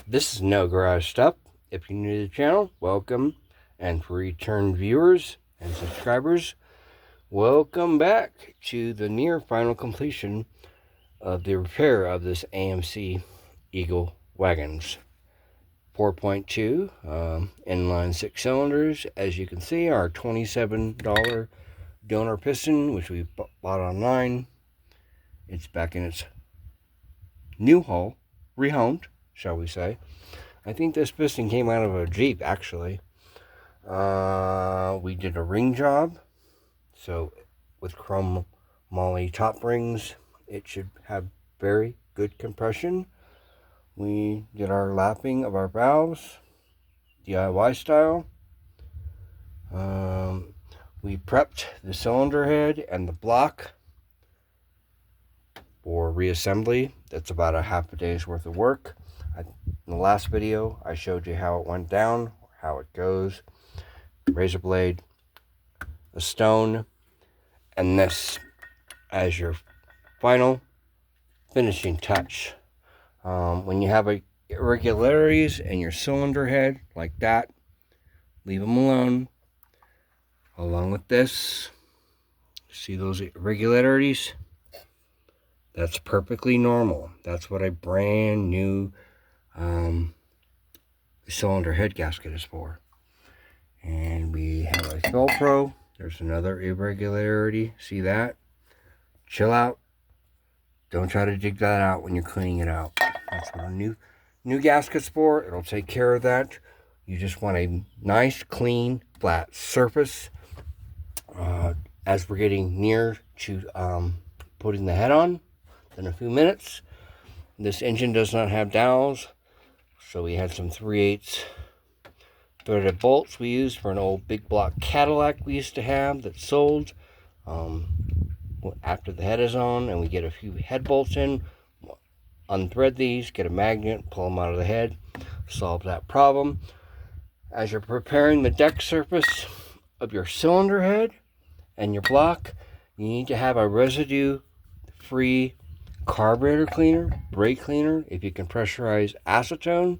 This is No Garage Stuff. If you're new to the channel, welcome. And for return viewers and subscribers, welcome back to the near final completion of the repair of this AMC Eagle Wagons. 4.2 inline 6 cylinders. As you can see, our $27 donor piston, which we bought online, it's back in its new hull, rehomed, shall we say. I think this piston came out of a Jeep, actually. We did a ring job, so with chrome moly top rings, it should have very good compression. We did our lapping of our valves, DIY style. We prepped the cylinder head and the block for reassembly. That's about a half a day's worth of work. In the last video, I showed you how it went down, how it goes. Razor blade, a stone, and this as your final finishing touch. When you have irregularities in your cylinder head like that, leave them alone. Along with this, see those irregularities? That's perfectly normal. That's what a brand new cylinder head gasket is for. And we have a Velcro. There's another irregularity. See that? Chill out. Don't try to dig that out when you're cleaning it out. That's what a new gasket's for. It'll take care of that. You just want a nice, clean, flat surface. As we're getting near to putting the head on in a few minutes, this engine does not have dowels, so we had some 3/8 threaded bolts we used for an old big block Cadillac we used to have that sold. After the head is on and we get a few head bolts in, unthread these, get a magnet, pull them out of the head, solve that problem. As you're preparing the deck surface of your cylinder head and your block, you need to have a residue-free carburetor cleaner, brake cleaner. If you can pressurize acetone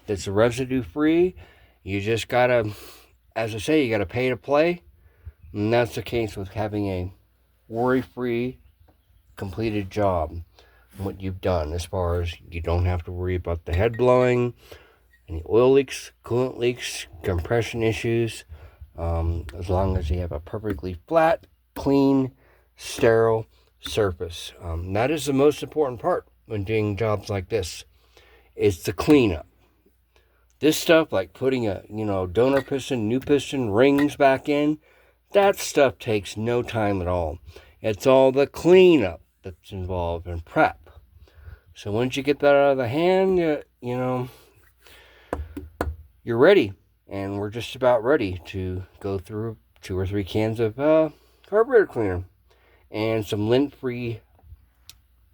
that's residue-free, you just gotta, as I say, you gotta pay to play. And that's the case with having a worry-free completed job. What you've done, as far as you don't have to worry about the head blowing, any oil leaks, coolant leaks, compression issues, as long as you have a perfectly flat, clean, sterile surface. That is the most important part when doing jobs like this. It's the cleanup. This stuff, like putting a donor piston, new piston, rings back in, that stuff takes no time at all. It's all the cleanup that's involved in prep. So once you get that out of the hand, you're ready. And we're just about ready to go through 2 or 3 cans of carburetor cleaner and some lint-free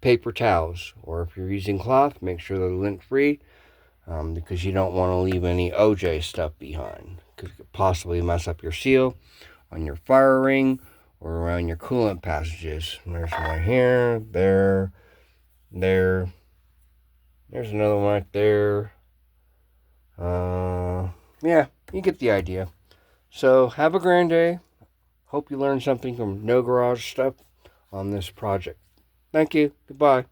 paper towels. Or if you're using cloth, make sure they're lint-free, because you don't want to leave any OJ stuff behind, because it could possibly mess up your seal on your fire ring or around your coolant passages. And there's one right here, there. There's another one right there. Yeah, you get the idea. So have a grand day. Hope you learned something from No Garage Stuff on this project. Thank you. Goodbye.